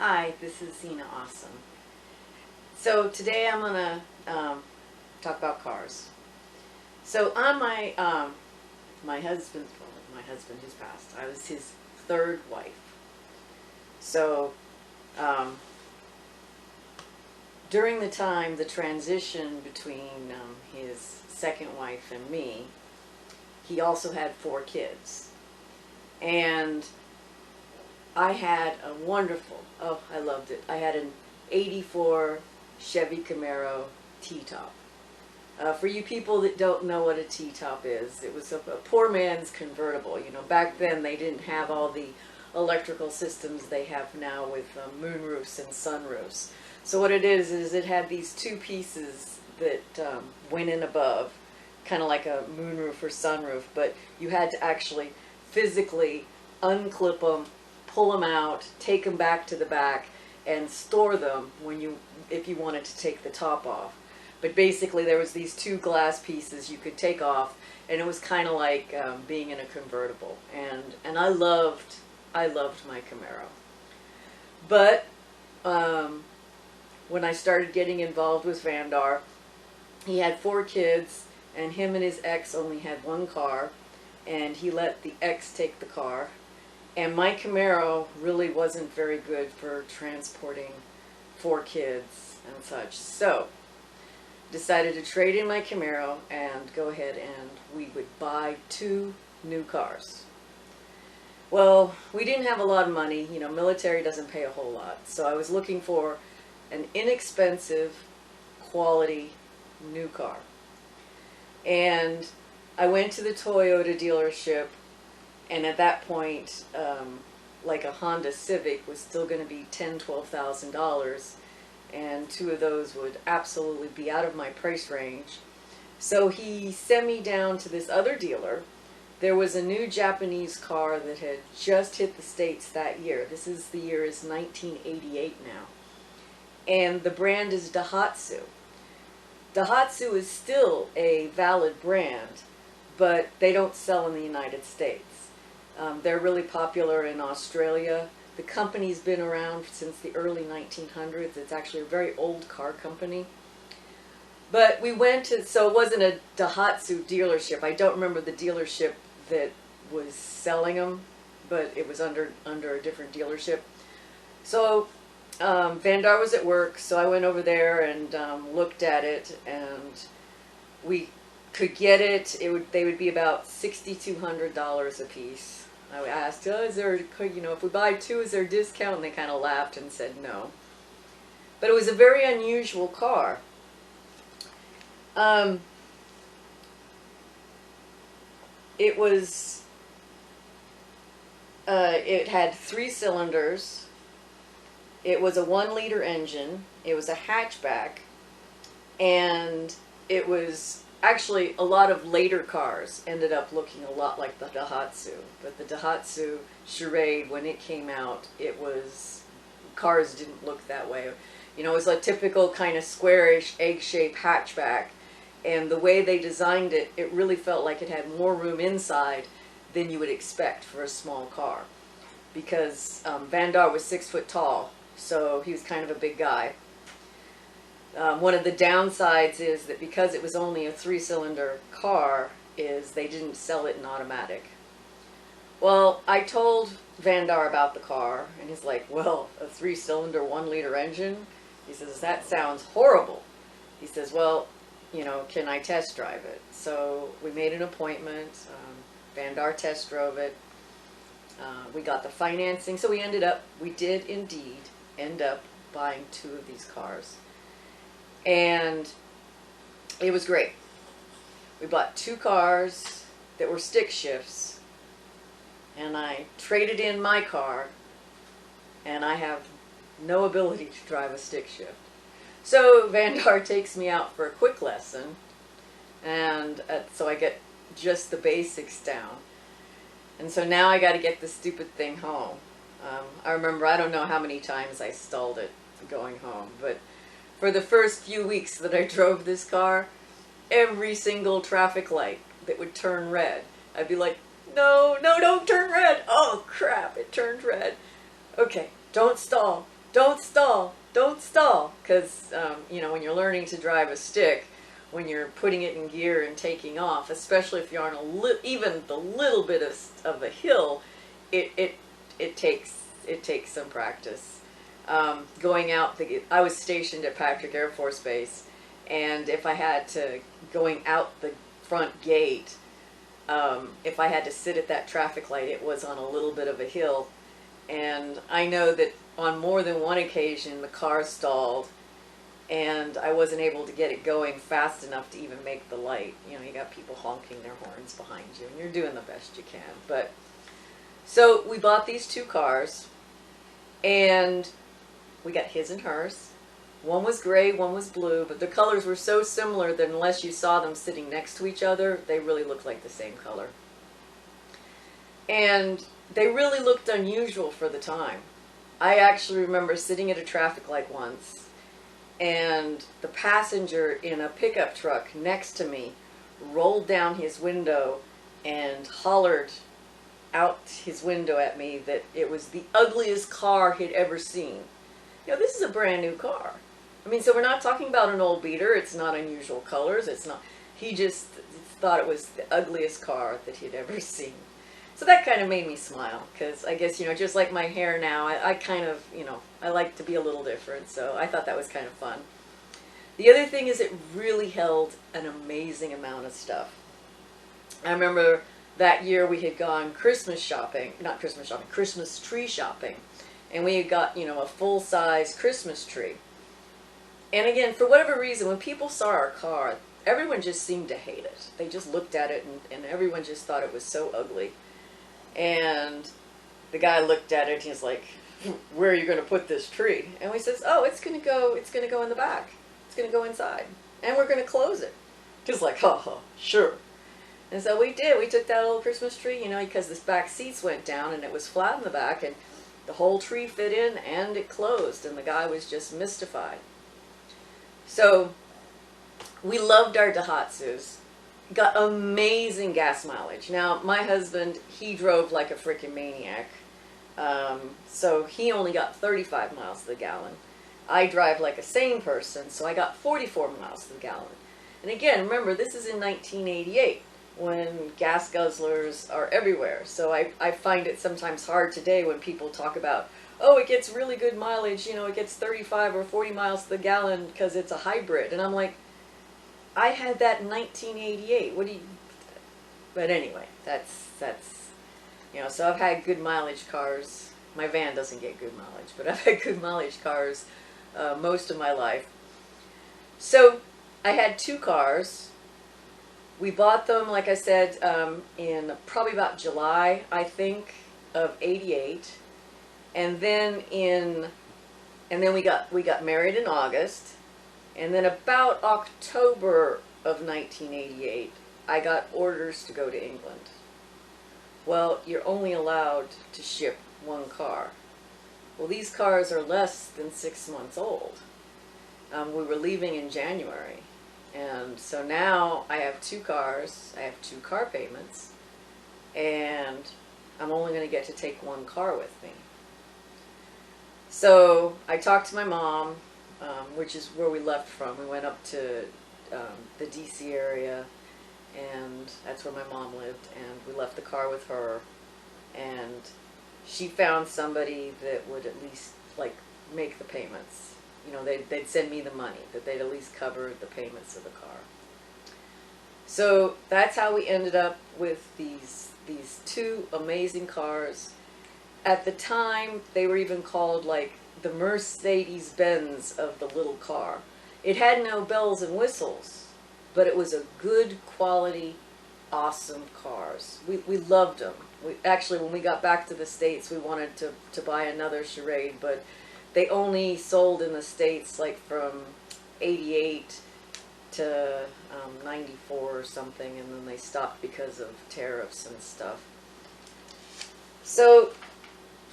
Hi, this is Zena Awesome. So today I'm gonna talk about cars. So on my husband, well, my husband who's passed, I was his third wife. So during the transition between his second wife and me, he also had 4 kids, and I had a wonderful, oh, I loved it. I had an 84 Chevy Camaro T-top. For you people that don't know what a T-top is, it was a poor man's convertible. You know, back then they didn't have all the electrical systems they have now with moonroofs and sunroofs. So what it is it had these 2 pieces that went in above, kind of like a moonroof or sunroof, but you had to actually physically unclip them, pull them out, take them back to the back, and store them if you wanted to take the top off. But basically there was these 2 glass pieces you could take off, and it was kind of like being in a convertible. And I loved my Camaro. But when I started getting involved with Vandar, he had 4 kids, and him and his ex only had 1 car, and he let the ex take the car. And my Camaro really wasn't very good for transporting 4 kids and such. So, decided to trade in my Camaro and go ahead and we would buy 2 new cars. Well, we didn't have a lot of money. You know, military doesn't pay a whole lot. So I was looking for an inexpensive, quality new car. And I went to the Toyota dealership, and at that point, like a Honda Civic was still going to be $10,000–$12,000, and 2 of those would absolutely be out of my price range. So he sent me down to this other dealer. There was a new Japanese car that had just hit the States that year. The year is 1988 now. And the brand is Daihatsu. Daihatsu is still a valid brand, but they don't sell in the United States. They're really popular in Australia. The company's been around since the early 1900s. It's actually a very old car company. But we went to, so it wasn't a Daihatsu dealership. I don't remember the dealership that was selling them, but it was under a different dealership. So Vandar was at work, so I went over there and looked at it, and we could get it. They would be about $6,200 a piece. I asked, oh, is there, you know, if we buy 2, is there a discount? And they kind of laughed and said no. But it was a very unusual car. It was, it had 3 cylinders. It was a 1-liter engine. It was a hatchback. And it was, actually, a lot of later cars ended up looking a lot like the Daihatsu. But the Daihatsu Charade, when it came out, cars didn't look that way. You know, it was a typical kind of squarish, egg-shaped hatchback. And the way they designed it, it really felt like it had more room inside than you would expect for a small car. Because Vandar was 6 foot tall, so he was kind of a big guy. One of the downsides is that because it was only a 3-cylinder car, is they didn't sell it in automatic. Well, I told Vandar about the car, and he's like, well, a 3-cylinder 1-liter engine? He says, that sounds horrible. He says, well, you know, can I test drive it? So we made an appointment. Vandar test drove it. We got the financing, so we did indeed end up buying 2 of these cars. And it was great. We bought 2 cars that were stick shifts, and I traded in my car, and I have no ability to drive a stick shift. So Vandar takes me out for a quick lesson, and so I get just the basics down. And so now I got to get this stupid thing home. I remember, I don't know how many times I stalled it going home, but for the first few weeks that I drove this car, every single traffic light that would turn red, I'd be like, no, no, don't turn red. Oh crap, it turned red. Okay, don't stall. don't stall, don't stall. Because, you know, when you're learning to drive a stick, when you're putting it in gear and taking off, especially if you're on even the little bit of a hill, it takes some practice. Going out, I was stationed at Patrick Air Force Base, and if I had to, going out the front gate, if I had to sit at that traffic light, it was on a little bit of a hill. And I know that on more than one occasion, the car stalled, and I wasn't able to get it going fast enough to even make the light. You know, you got people honking their horns behind you, and you're doing the best you can. But so we bought these two cars, and we got his and hers. One was gray, one was blue, but the colors were so similar that unless you saw them sitting next to each other, they really looked like the same color. And they really looked unusual for the time. I actually remember sitting at a traffic light once, and the passenger in a pickup truck next to me rolled down his window and hollered out his window at me that it was the ugliest car he'd ever seen. You know, this is a brand new car. I mean, so we're not talking about an old beater. It's not unusual colors. It's not. He just thought it was the ugliest car that he'd ever seen. So that kind of made me smile, because I guess, you know, just like my hair now, I kind of, you know, I like to be a little different, so I thought that was kind of fun. The other thing is it really held an amazing amount of stuff. I remember that year we had gone Christmas tree shopping, and we had got, you know, a full-size Christmas tree. And again, for whatever reason, when people saw our car, everyone just seemed to hate it. They just looked at it, and everyone just thought it was so ugly. And the guy looked at it, and he's like, "Where are you going to put this tree?" And we says, "Oh, it's going to go in the back. It's going to go inside, and we're going to close it." He's like, "Ha, sure." And so we did. We took that old Christmas tree, you know, because the back seats went down, and it was flat in the back, and the whole tree fit in, and it closed, and the guy was just mystified. So we loved our Daihatsus. Got amazing gas mileage. Now, my husband, he drove like a freaking maniac. So he only got 35 miles to the gallon. I drive like a sane person, so I got 44 miles to the gallon. And again, remember, this is in 1988, when gas guzzlers are everywhere. So I find it sometimes hard today when people talk about, oh, it gets really good mileage, you know, it gets 35 or 40 miles to the gallon because it's a hybrid. And I'm like, I had that in 1988. What do you... But anyway, that's you know, so I've had good mileage cars. My van doesn't get good mileage, but I've had good mileage cars most of my life. So I had two cars. We bought them, like I said, in probably about July, I think, of '88. And then we got married in August. And then about October of 1988, I got orders to go to England. Well, you're only allowed to ship one car. Well, these cars are less than 6 months old. We were leaving in January. And so now I have two cars, I have two car payments, and I'm only going to get to take one car with me. So I talked to my mom, which is where we left from. We went up to the DC area, and that's where my mom lived, and we left the car with her, and she found somebody that would at least like make the payments. You know, they'd send me the money, that they'd at least cover the payments of the car. So that's how we ended up with these two amazing cars. At the time, they were even called like the Mercedes-Benz of the little car. It had no bells and whistles, but it was a good quality, awesome cars. We loved them. Actually, when we got back to the States, we wanted to buy another Charade, but they only sold in the States like from '88 to 94 or something, and then they stopped because of tariffs and stuff. So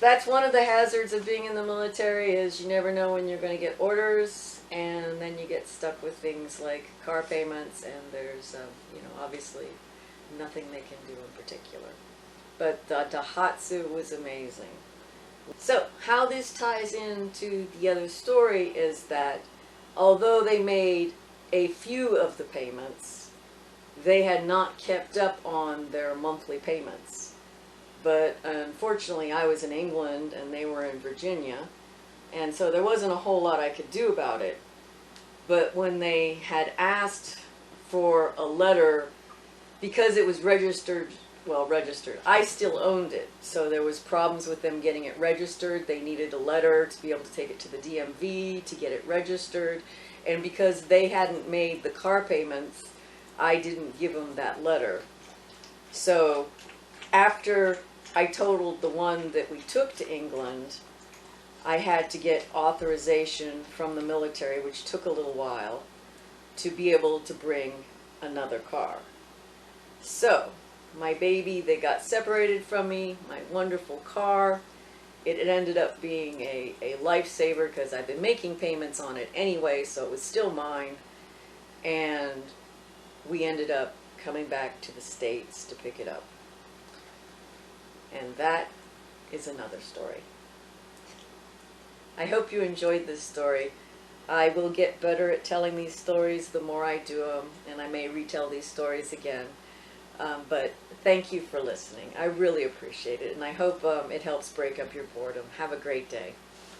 that's one of the hazards of being in the military, is you never know when you're going to get orders, and then you get stuck with things like car payments, and there's, you know, obviously nothing they can do in particular. But the Daihatsu was amazing. So how this ties into the other story is that although they made a few of the payments, they had not kept up on their monthly payments. But unfortunately, I was in England and they were in Virginia, and so there wasn't a whole lot I could do about it. But when they had asked for a letter, because it was registered, well, registered, I still owned it, so there was problems with them getting it registered. They needed a letter to be able to take it to the DMV to get it registered, and because they hadn't made the car payments, I didn't give them that letter. So after I totaled the one that we took to England, I had to get authorization from the military, which took a little while, to be able to bring another car. So, my baby, they got separated from me, my wonderful car. It ended up being a lifesaver because I've been making payments on it anyway, so it was still mine. And we ended up coming back to the States to pick it up. And that is another story. I hope you enjoyed this story. I will get better at telling these stories the more I do them, and I may retell these stories again. But thank you for listening. I really appreciate it, and I hope it helps break up your boredom. Have a great day.